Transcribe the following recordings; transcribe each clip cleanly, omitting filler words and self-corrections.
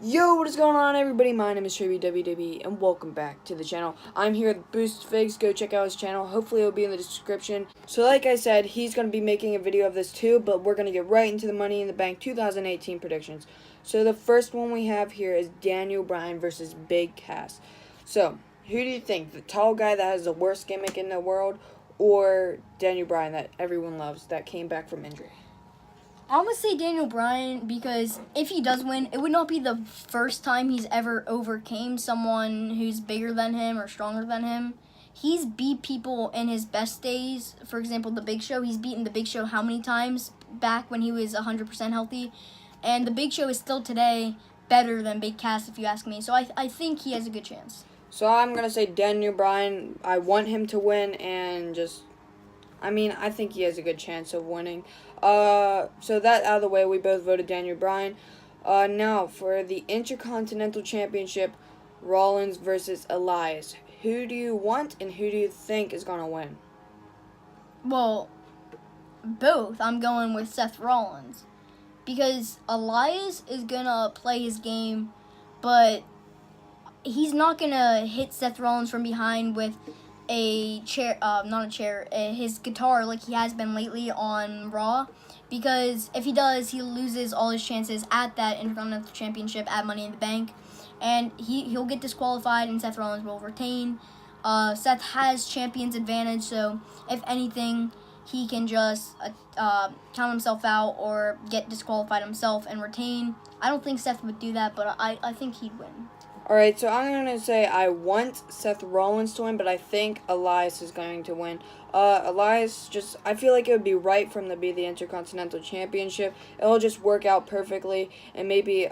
Yo, what is going on, everybody? My name is TrevyWWE, and welcome back to the channel. I'm here with BoostFigs. Go check out his channel. Hopefully, it'll be in the description. So, like I said, he's going to be making a video of this too, but we're going to get right into the Money in the Bank 2018 predictions. So, the first one we have here is Daniel Bryan versus Big Cass. So, who do you think? The tall guy that has the worst gimmick in the world, or Daniel Bryan that everyone loves that came back from injury? I'm going to say Daniel Bryan because if he does win, it would not be the first time he's ever overcame someone who's bigger than him or stronger than him. He's beat people in his best days. For example, The Big Show. He's beaten The Big Show how many times back when he was 100% healthy? And The Big Show is still today better than Big Cass, if you ask me. So I think he has a good chance. So, I'm going to say Daniel Bryan. I want him to win and I think he has a good chance of winning. So that out of the way, we both voted Daniel Bryan. Now, for the Intercontinental Championship, Rollins versus Elias. Who do you want and who do you think is going to win? Well, both. I'm going with Seth Rollins. Because Elias is going to play his game, but he's not going to hit Seth Rollins from behind with a chair, his guitar like he has been lately on Raw, because if he does, he loses all his chances at that Intercontinental Championship at Money in the Bank, and he'll get disqualified and Seth Rollins will retain. Seth has champion's advantage, so if anything, he can just count himself out or get disqualified himself and retain. I don't think Seth would do that, but I think he'd win. Alright, so I'm going to say I want Seth Rollins to win, but I think Elias is going to win. Elias, I feel like it would be right for him to be the Intercontinental Championship. It'll just work out perfectly, and maybe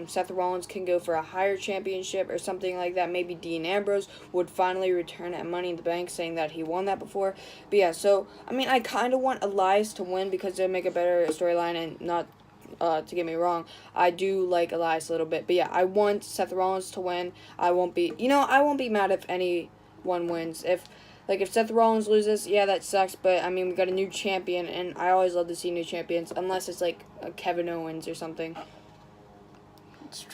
Seth Rollins can go for a higher championship or something like that. Maybe Dean Ambrose would finally return at Money in the Bank, saying that he won that before. But yeah, so, I kind of want Elias to win because they'll make a better storyline and not... to get me wrong, I do like Elias a little bit. But yeah, I want Seth Rollins to win. I won't be mad if anyone wins. If Seth Rollins loses, yeah, that sucks. But, we got a new champion, and I always love to see new champions, unless it's like Kevin Owens or something.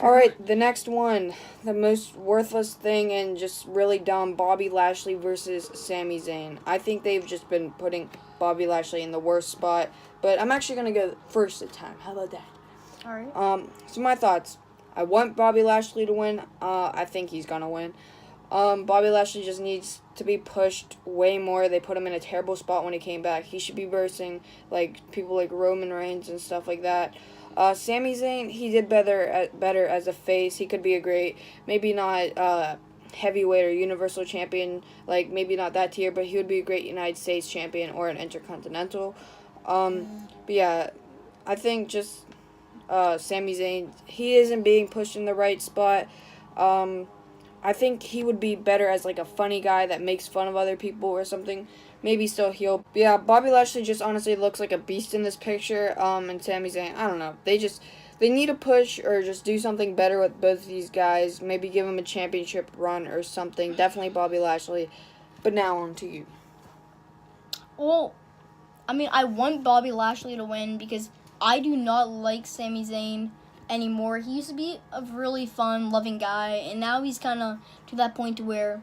Alright, the next one. The most worthless thing and just really dumb, Bobby Lashley versus Sami Zayn. I think they've just been putting Bobby Lashley in the worst spot. But I'm actually going to go first this time. How about that? Alright. So my thoughts. I want Bobby Lashley to win. I think he's going to win. Bobby Lashley just needs to be pushed way more. They put him in a terrible spot when he came back. He should be versing people like Roman Reigns and stuff like that. Sami Zayn, he did better as a face. He could be a great, maybe not heavyweight or universal champion, maybe not that tier, but he would be a great United States champion or an Intercontinental. But yeah, I think just Sami Zayn, he isn't being pushed in the right spot. I think he would be better as a funny guy that makes fun of other people or something. Maybe still heel. But yeah, Bobby Lashley just honestly looks like a beast in this picture. And Sami Zayn, I don't know. They need to push or just do something better with both of these guys. Maybe give them a championship run or something. Definitely Bobby Lashley. But now on to you. Well, I want Bobby Lashley to win because I do not like Sami Zayn anymore. He used to be a really fun, loving guy, and now he's kind of to that point to where,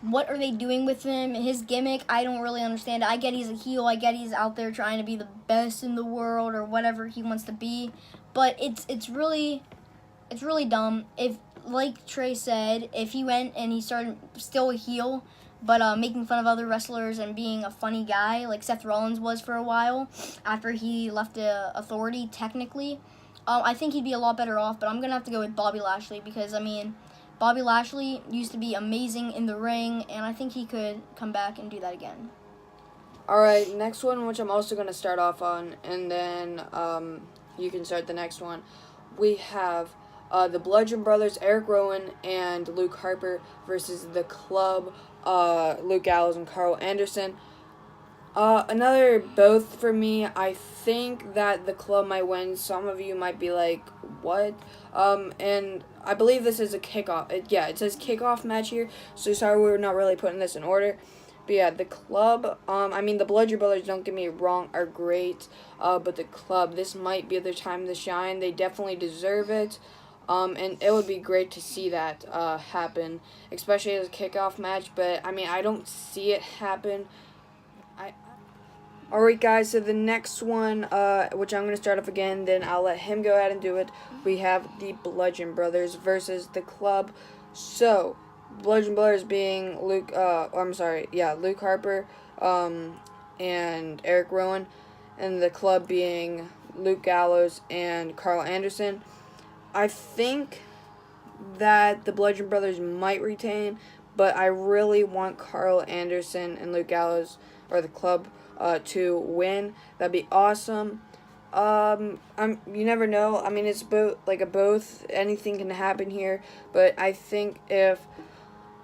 what are they doing with him? His gimmick, I don't really understand it. I get he's a heel. I get he's out there trying to be the best in the world or whatever he wants to be, but it's really dumb. If, like Trey said, if he went and he started still a heel, but making fun of other wrestlers and being a funny guy like Seth Rollins was for a while after he left the Authority, technically, I think he'd be a lot better off. But I'm going to have to go with Bobby Lashley because, Bobby Lashley used to be amazing in the ring, and I think he could come back and do that again. Alright, next one, which I'm also going to start off on, and then you can start the next one. We have the Bludgeon Brothers, Eric Rowan and Luke Harper versus the Club, Luke Gallows and Carl Anderson. Another both for me. I think that the Club might win. Some of you might be like, what? And I believe this is a kickoff. It says kickoff match here, so sorry we're not really putting this in order. But yeah, the Club, the Bludgeon Brothers, don't get me wrong, are great. But the Club, this might be their time to shine. They definitely deserve it. And it would be great to see that happen, especially as a kickoff match. But I mean, I don't see it happen. Alright guys, so the next one, which I'm going to start off again, then I'll let him go ahead and do it. We have the Bludgeon Brothers versus the Club. So, Bludgeon Brothers being Luke Harper, and Eric Rowan, and the Club being Luke Gallows and Carl Anderson. I think that the Bludgeon Brothers might retain, but I really want Carl Anderson and Luke Gallows, or the Club, to win. That'd be awesome. You never know. I mean, it's both. Anything can happen here, but I think if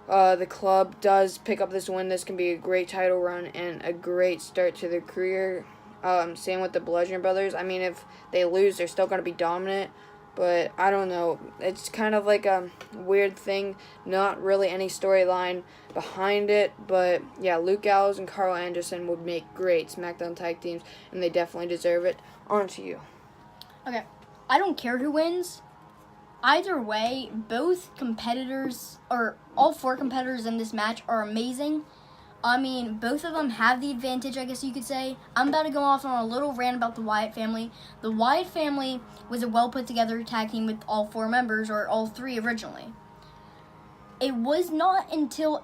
the Club does pick up this win, this can be a great title run and a great start to their career. Same with the Bludgeon Brothers. I mean, if they lose, they're still going to be dominant. But I don't know. It's kind of like a weird thing. Not really any storyline behind it. But yeah, Luke Gallows and Carl Anderson would make great SmackDown tag teams, and they definitely deserve it. On to you. Okay. I don't care who wins. Either way, both competitors, or all four competitors in this match, are amazing. I mean, both of them have the advantage, I guess you could say. I'm about to go off on a little rant about the Wyatt family. The Wyatt family was a well-put-together tag team with all four members, or all three originally. It was not until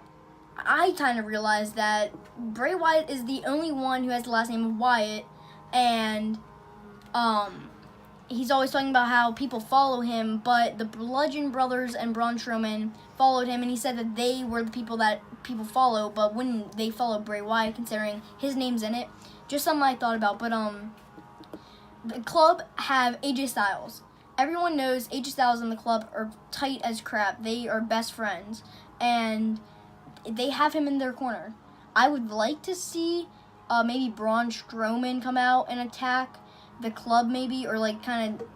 I kind of realized that Bray Wyatt is the only one who has the last name of Wyatt, and he's always talking about how people follow him, but the Bludgeon Brothers and Braun Strowman followed him, and he said that they were the people that people follow, but wouldn't they follow Bray Wyatt, considering his name's in it? Just something I thought about. But the Club have AJ Styles. Everyone knows AJ Styles and the Club are tight as crap. They are best friends, and they have him in their corner. I would like to see maybe Braun Strowman come out and attack the Club, maybe, or like kind of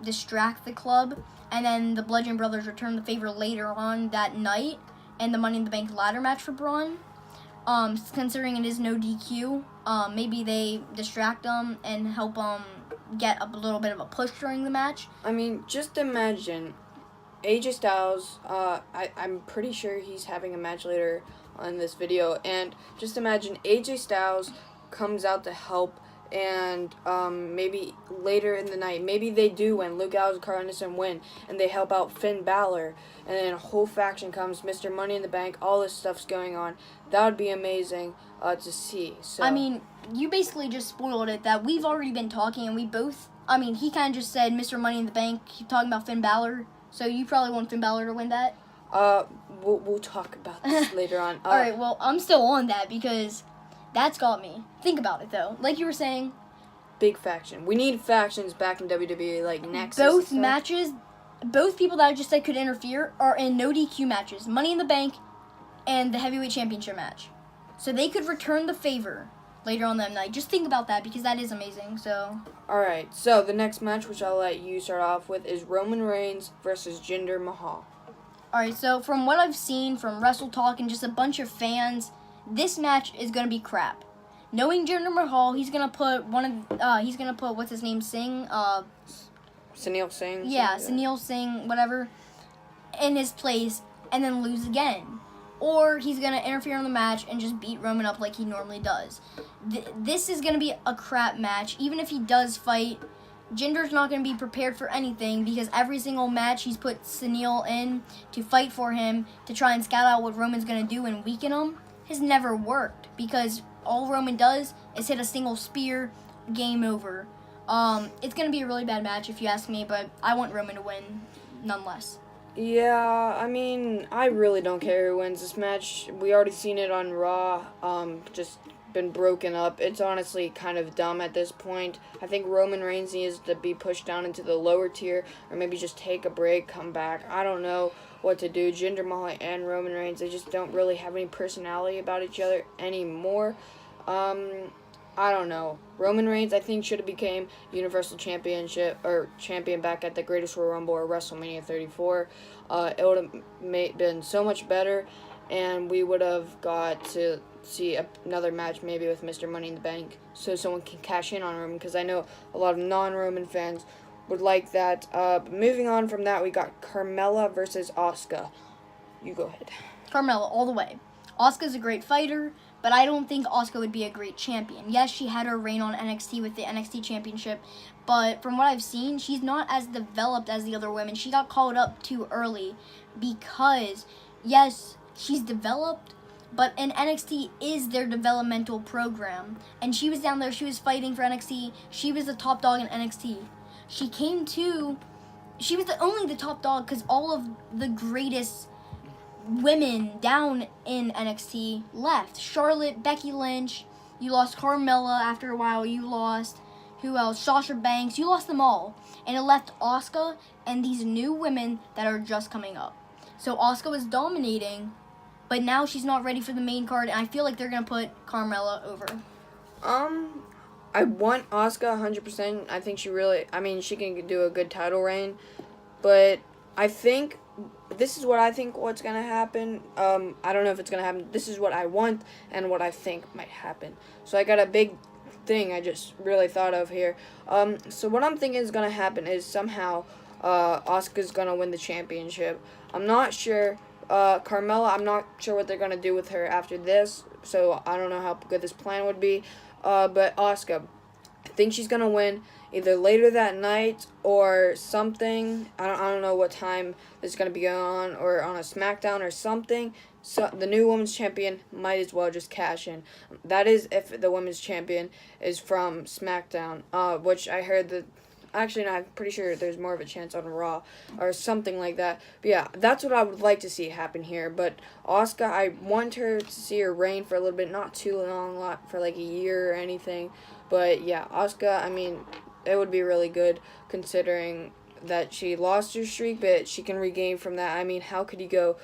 distract the Club, and then the Bludgeon Brothers return the favor later on that night and the Money in the Bank ladder match for Braun. Considering it is no DQ, maybe they distract them and help get a little bit of a push during the match. I mean, just imagine AJ Styles. I'm pretty sure he's having a match later on this video, and just imagine AJ Styles comes out to help. And maybe later in the night, maybe they do win. Luke Gallows and Carl Anderson win, and they help out Finn Balor, and then a whole faction comes, Mr. Money in the Bank, all this stuff's going on. That would be amazing to see. So I mean, you basically just spoiled it, that we've already been talking, and we both, I mean, he kind of just said Mr. Money in the Bank, talking about Finn Balor, so you probably want Finn Balor to win that? We'll talk about this later on. Alright, well, I'm still on that, because that's got me. Think about it, though. Like you were saying, big faction. We need factions back in WWE, like Nexus. Both matches, both people that I just said could interfere are in no DQ matches. Money in the Bank and the Heavyweight Championship match. So they could return the favor later on that night. Just think about that, because that is amazing. So alright, so the next match, which I'll let you start off with, is Roman Reigns versus Jinder Mahal. Alright, so from what I've seen from Wrestle Talk and just a bunch of fans, this match is going to be crap. Knowing Jinder Mahal, he's gonna put what's his name, Sunil Singh. Yeah, Sunil Singh, whatever, in his place, and then lose again. Or he's gonna interfere in the match and just beat Roman up like he normally does. This is gonna be a crap match. Even if he does fight, Jinder's not gonna be prepared for anything, because every single match he's put Sunil in to fight for him to try and scout out what Roman's gonna do and weaken him has never worked, because all Roman does is hit a single spear, game over. It's going to be a really bad match if you ask me, but I want Roman to win nonetheless. Yeah, I mean, I really don't care who wins this match. We already seen it on Raw, just been broken up. It's honestly kind of dumb at this point. I think Roman Reigns needs to be pushed down into the lower tier, or maybe just take a break, come back. I don't know what to do. Jinder Mahal and Roman Reigns, they just don't really have any personality about each other anymore. I don't know. Roman Reigns, I think, should have became Universal Championship or champion back at the Greatest Royal Rumble or WrestleMania 34. It would have been so much better, and we would have got to see another match maybe with Mr. Money in the Bank, so someone can cash in on Roman, because I know a lot of non-Roman fans would like that. Moving on from that, we got Carmella versus Asuka. You go ahead. Carmella, all the way. Asuka's a great fighter, but I don't think Asuka would be a great champion. Yes, she had her reign on NXT with the NXT Championship, but from what I've seen, she's not as developed as the other women. She got called up too early because, yes, she's developed, but in NXT is their developmental program. And she was down there, she was fighting for NXT. She was the top dog in NXT. She was only the top dog because all of the greatest women down in NXT left. Charlotte, Becky Lynch, you lost Carmella after a while, you lost, who else? Sasha Banks, you lost them all. And it left Asuka and these new women that are just coming up. So Asuka was dominating, but now she's not ready for the main card, and I feel like they're going to put Carmella over. I want Asuka 100%. I think she can do a good title reign, but I think this is what I think what's going to happen. I don't know if it's going to happen. This is what I want and what I think might happen. So I got a big thing I just really thought of here. So what I'm thinking is going to happen is somehow Asuka's going to win the championship. I'm not sure. Carmella, I'm not sure what they're going to do with her after this, so I don't know how good this plan would be. But Asuka, I think she's going to win either later that night or something. I don't know what time this is going to be on, or on a SmackDown or something. So the new women's champion might as well just cash in. That is if the women's champion is from SmackDown, which I heard that. Actually, no, I'm pretty sure there's more of a chance on Raw or something like that. But yeah, that's what I would like to see happen here. But Asuka, I want her to see her reign for a little bit, not too long, for like a year or anything. But yeah, Asuka, I mean, it would be really good considering that she lost her streak, but she can regain from that. I mean, how could you go,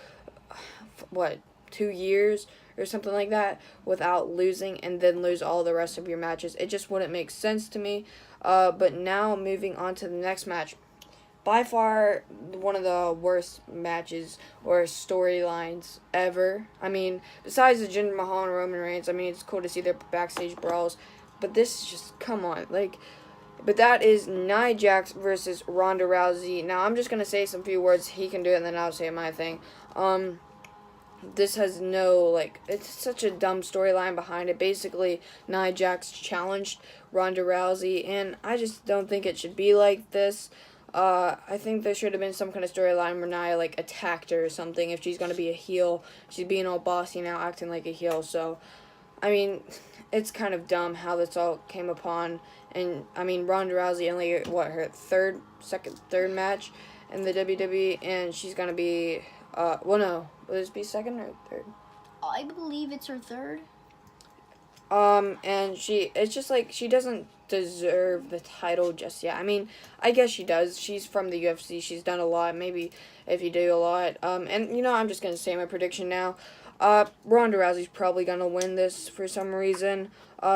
2 years or something like that without losing and then lose all the rest of your matches? It just wouldn't make sense to me. But now moving on to the next match. By far one of the worst matches or storylines ever. I mean, besides the Jinder Mahal and Roman Reigns, I mean, it's cool to see their backstage brawls. But this is just, come on. But that is Nia Jax versus Ronda Rousey. Now, I'm just going to say some few words. He can do it, and then I'll say my thing. This has no, it's such a dumb storyline behind it. Basically, Nia Jax challenged Ronda Rousey, and I just don't think it should be like this. I think there should have been some kind of storyline where Nia, attacked her or something. If she's going to be a heel, she's being all bossy now, acting like a heel. So, I mean, it's kind of dumb how this all came upon. And, I mean, Ronda Rousey only, her third match in the WWE, and she's going to be, no. Will this be second or third? I believe it's her third. And it's just she doesn't deserve the title just yet. I mean, I guess she does. She's from the UFC. She's done a lot. Maybe if you do a lot. And, I'm just going to say my prediction now. Ronda Rousey's probably going to win this for some reason.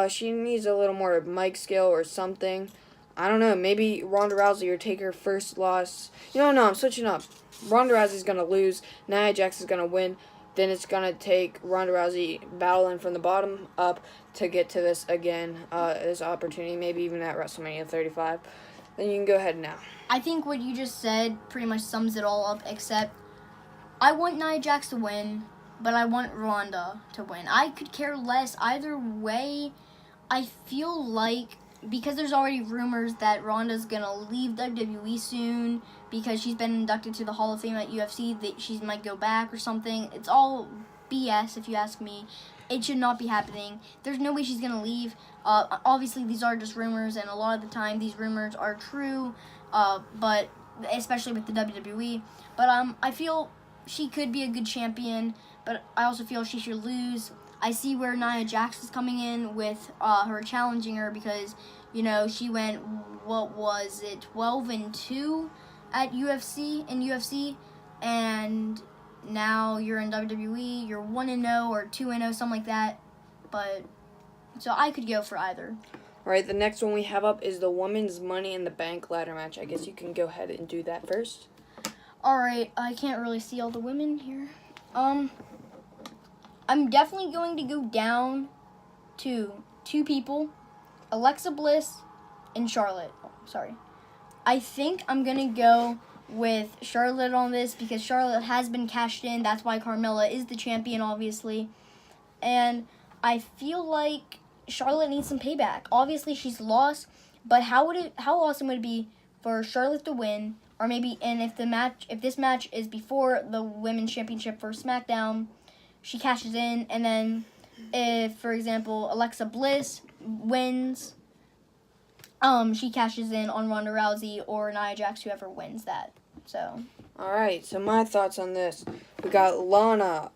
She needs a little more mic skill or something. I don't know. Maybe Ronda Rousey will take her first loss. No, I'm switching up. Ronda Rousey's going to lose. Nia Jax is going to win. Then it's going to take Ronda Rousey battling from the bottom up to get to this again, this opportunity, maybe even at WrestleMania 35. Then you can go ahead now. I think what you just said pretty much sums it all up, except I want Nia Jax to win, but I want Ronda to win. I could care less either way. I feel like, because there's already rumors that Ronda's going to leave WWE soon because she's been inducted to the Hall of Fame at UFC, that she might go back or something. It's all BS, if you ask me. It should not be happening. There's no way she's going to leave. Obviously, these are just rumors, and a lot of the time, these rumors are true, but especially with the WWE. But I feel she could be a good champion, but I also feel she should lose. I see where Nia Jax is coming in with her challenging her because, she went, 12-2 at UFC, and now you're in WWE, you're 1-0 or 2-0, something like that. But, so I could go for either. All right, the next one we have up is the Women's Money in the Bank ladder match. I guess you can go ahead and do that first. All right, I can't really see all the women here. I'm definitely going to go down to two people, Alexa Bliss and Charlotte. I think I'm going to go with Charlotte on this because Charlotte has been cashed in. That's why Carmella is the champion, obviously. And I feel like Charlotte needs some payback. Obviously, she's lost, but how awesome would it be for Charlotte to win, or maybe, and if this match is before the Women's Championship for SmackDown, she cashes in, and then if, for example, Alexa Bliss wins, she cashes in on Ronda Rousey or Nia Jax, whoever wins that. So. All right. So my thoughts on this: we got Lana,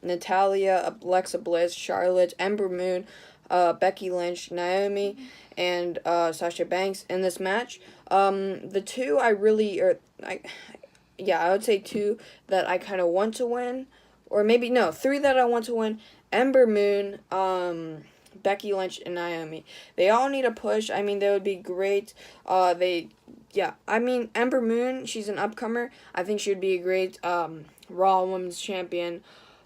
Natalia, Alexa Bliss, Charlotte, Ember Moon, Becky Lynch, Naomi, and Sasha Banks in this match. The two I would say two that I kind of want to win, or maybe no, three that I want to win. Ember Moon, Becky Lynch, and Naomi. They all need a push. I mean, they would be great. Ember Moon, she's an upcomer. I think she would be a great Raw Women's Champion.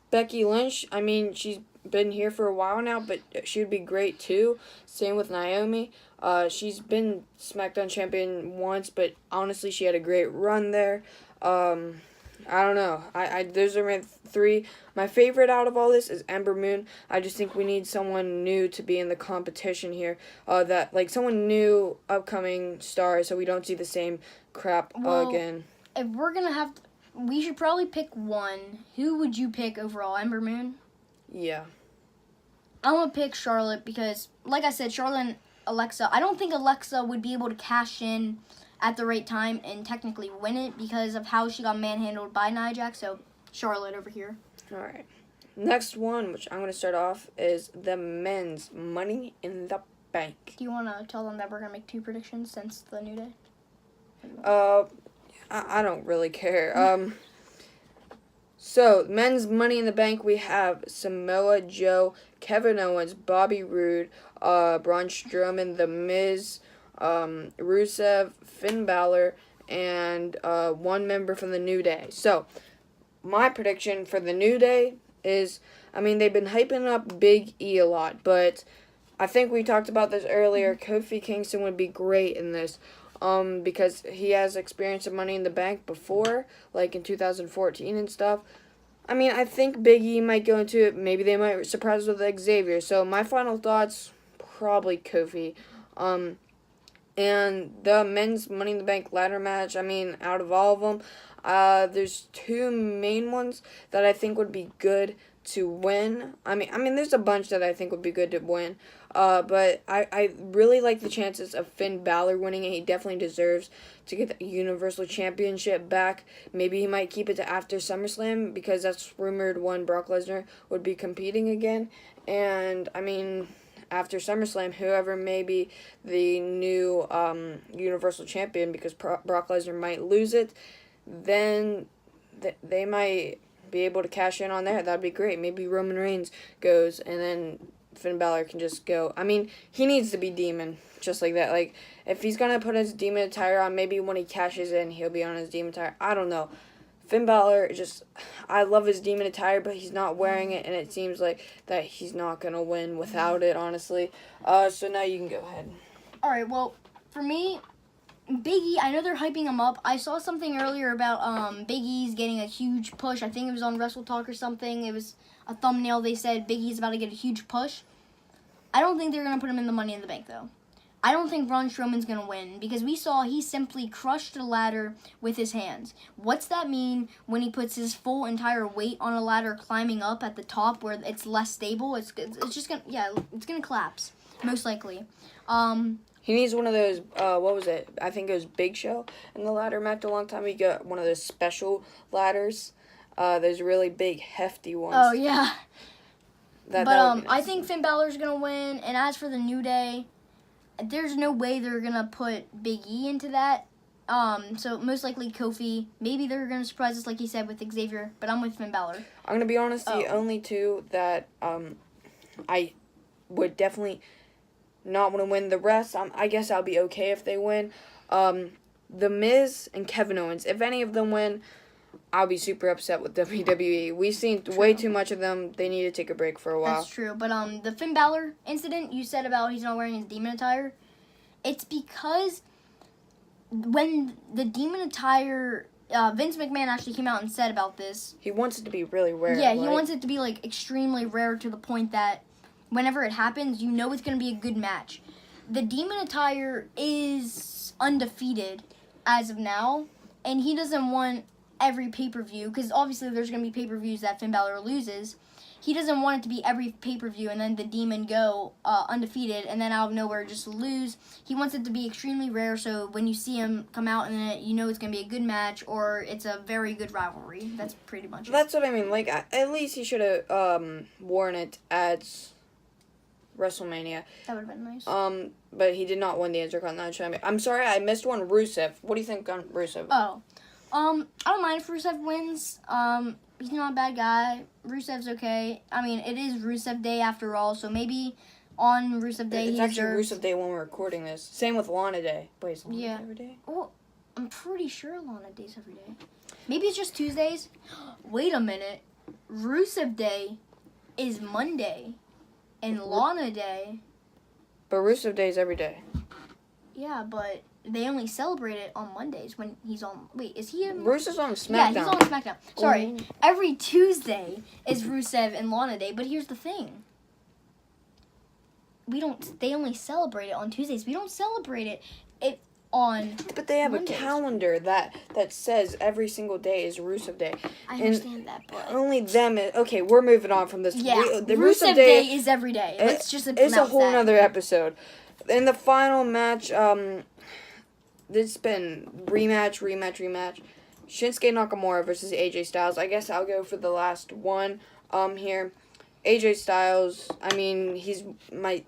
Becky Lynch, I mean, she's been here for a while now, but she would be great too. Same with Naomi. She's been SmackDown champion once, but honestly, she had a great run there. I don't know. Those are my three. My favorite out of all this is Ember Moon. I just think we need someone new to be in the competition here. Someone new, upcoming star, so we don't see the same crap again. If we're gonna we should probably pick one. Who would you pick overall? Ember Moon? Yeah. I'm gonna pick Charlotte because, like I said, Charlotte and Alexa. I don't think Alexa would be able to cash in at the right time and technically win it because of how she got manhandled by Nia Jax. So Charlotte over here. All right. Next one, which I'm going to start off, is the men's Money in the Bank. Do you want to tell them that we're going to make two predictions since the New Day? I don't really care. So, men's Money in the Bank, we have Samoa Joe, Kevin Owens, Bobby Roode, Braun Strowman, The Miz, Rusev, Finn Balor, and one member from the New Day. So, my prediction for the New Day is, I mean, they've been hyping up Big E a lot, but I think we talked about this earlier. Kofi Kingston would be great in this because he has experience of Money in the Bank before, like in 2014 and stuff. I mean, I think Big E might go into it. Maybe they might surprise with Xavier. So, my final thoughts, probably Kofi. And the men's Money in the Bank ladder match, I mean, out of all of them, there's two main ones that I think would be good to win. I mean, there's a bunch that I think would be good to win. But I really like the chances of Finn Balor winning it. He definitely deserves to get the Universal Championship back. Maybe he might keep it to after SummerSlam because that's rumored when Brock Lesnar would be competing again. And, I mean, after SummerSlam, whoever may be the new Universal Champion, because Brock Lesnar might lose it, then they might be able to cash in on there. That'd be great. Maybe Roman Reigns goes, and then Finn Balor can just go. I mean, he needs to be Demon, just like that. Like, if he's going to put his Demon attire on, maybe when he cashes in, he'll be on his Demon attire. I don't know. Finn Balor, I love his Demon attire, but he's not wearing it, and it seems like that he's not going to win without it, honestly. So now you can go ahead. All right, well, for me, Big E, I know they're hyping him up. I saw something earlier about Big E's getting a huge push. I think it was on Wrestle Talk or something. It was a thumbnail. They said Big E's about to get a huge push. I don't think they're going to put him in the Money in the Bank, though. I don't think Braun Strowman's going to win because we saw he simply crushed the ladder with his hands. What's that mean when he puts his full entire weight on a ladder climbing up at the top where it's less stable? It's just going to, it's going to collapse, most likely. He needs one of those, what was it? I think it was Big Show in the ladder match a long time. He got one of those special ladders. Those really big, hefty ones. Oh, yeah. I nice. think Finn Balor's going to win. And as for the New Day, there's no way they're going to put Big E into that. So most likely Kofi. Maybe they're going to surprise us, like he said, with Xavier. But I'm with Finn Balor. I'm going to be honest, the only two that I would definitely not want to win. The rest, I guess I'll be okay if they win. The Miz and Kevin Owens. If any of them win, I'll be super upset with WWE. We've seen way too much of them. They need to take a break for a while. That's true. But the Finn Balor incident you said about he's not wearing his demon attire, it's because when the Demon attire, Vince McMahon actually came out and said about this. He wants it to be really rare. Yeah, he wants it to be like extremely rare to the point that whenever it happens, you know it's going to be a good match. The Demon attire is undefeated as of now, and he doesn't want every pay-per-view, because obviously there's going to be pay-per-views that Finn Balor loses. He doesn't want it to be every pay-per-view and then the Demon go undefeated and then out of nowhere just lose. He wants it to be extremely rare, so when you see him come out and then you know it's going to be a good match or it's a very good rivalry. That's pretty much it. That's what I mean. Like, at least he should have worn it at WrestleMania. That would have been nice. But he did not win the Intercontinental Championship. I'm sorry, I missed one. Rusev. What do you think on Rusev? Oh. I don't mind if Rusev wins. He's not a bad guy. Rusev's okay. I mean, it is Rusev Day after all, so maybe on Rusev Day it's he actually deserves... Rusev Day when we're recording this. Same with Lana Day. Wait, is Lana Day every day? Oh, I'm pretty sure Lana Day's every day. Maybe it's just Tuesdays. Wait a minute. Rusev Day is Monday, and Lana Day... But Rusev Day is every day. Yeah, but they only celebrate it on Mondays when he's on... Wait, is he... Rusev's on SmackDown. Yeah, he's on SmackDown. Sorry. Ooh. Every Tuesday is Rusev and Lana Day, but here's the thing. They only celebrate it on Tuesdays. We don't celebrate it on But they have Mondays. a calendar that says every single day is Rusev Day. I understand that, but... Only them... Okay, we're moving on from this. Yeah, The Rusev Day is every day. Let's just It's a whole that. nother episode. In the final match, it's been rematch. Shinsuke Nakamura versus AJ Styles. I guess I'll go for the last one here. AJ Styles, I mean, he's my,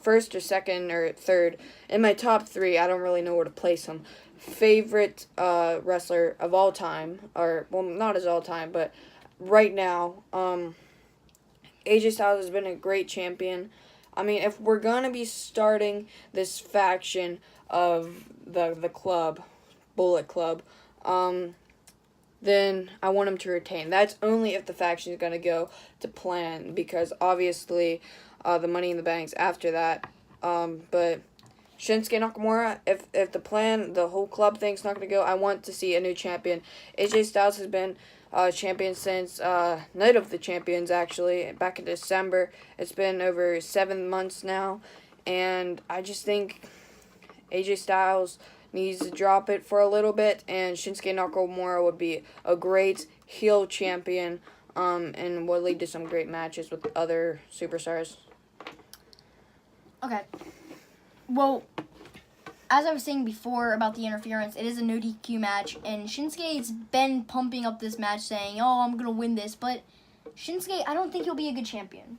first or second or third. In my top three, I don't really know where to place him. Favorite wrestler of all time, or, well, not as all time, but right now, AJ Styles has been a great champion. I mean, if we're going to be starting this faction of the club, Bullet Club, then I want him to retain. That's only if the faction is going to go to plan, because obviously the Money in the Bank's after that. But Shinsuke Nakamura, if the plan, the whole club thing's not going to go, I want to see a new champion. AJ Styles has been champion since Night of the Champions, actually, back in December. It's been over 7 months now, and I just think AJ Styles needs to drop it for a little bit, and Shinsuke Nakamura would be a great heel champion, and would lead to some great matches with other superstars. Okay. Well, as I was saying before about the interference, it is a no DQ match, and Shinsuke's been pumping up this match saying, oh, I'm going to win this, but Shinsuke, I don't think he'll be a good champion.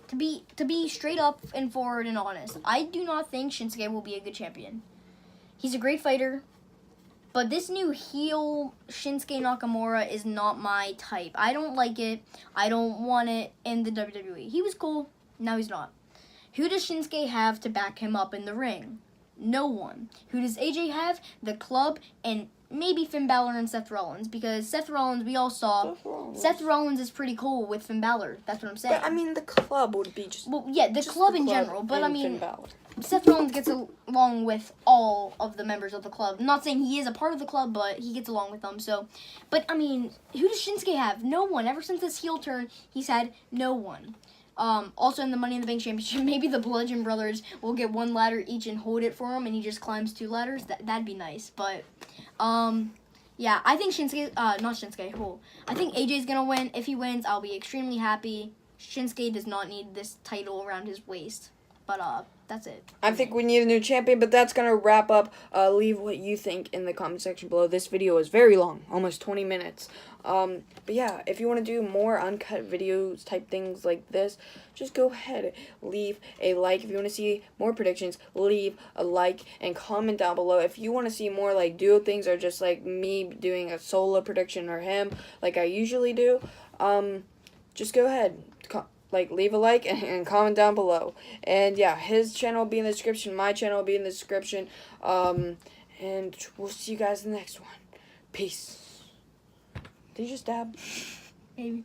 To be straight up and forward and honest, I do not think Shinsuke will be a good champion. He's a great fighter, but this new heel Shinsuke Nakamura is not my type. I don't like it. I don't want it in the WWE. He was cool. Now he's not. Who does Shinsuke have to back him up in the ring? No one. Who does AJ have? The club and maybe Finn Balor and Seth Rollins, because Seth Rollins, we all saw, Seth Rollins is pretty cool with Finn Balor. That's what I'm saying. But, I mean, the club would be just... Well, yeah, the club in general, but I mean, Finn Balor. Seth Rollins gets along with all of the members of the club. I'm not saying he is a part of the club, but he gets along with them, so... But, I mean, who does Shinsuke have? No one. Ever since this heel turn, he's had no one. Also in the Money in the Bank Championship, maybe the Bludgeon Brothers will get one ladder each and hold it for him, and he just climbs 2 ladders. That'd be nice, but... Yeah, I think Shinsuke, not Shinsuke, I think AJ's gonna win. If he wins, I'll be extremely happy. Shinsuke does not need this title around his waist. But, that's it. I think we need a new champion, but that's gonna wrap up. Leave what you think in the comment section below. This video is very long, almost 20 minutes. But yeah, if you want to do more uncut videos type things like this, just go ahead, leave a like. If you want to see more predictions, leave a like and comment down below. If you want to see more like duo things or just like me doing a solo prediction or him like I usually do, just go ahead, leave a like and comment down below. And yeah, his channel will be in the description, my channel will be in the description, and we'll see you guys in the next one. Peace. Did you just dab? Maybe.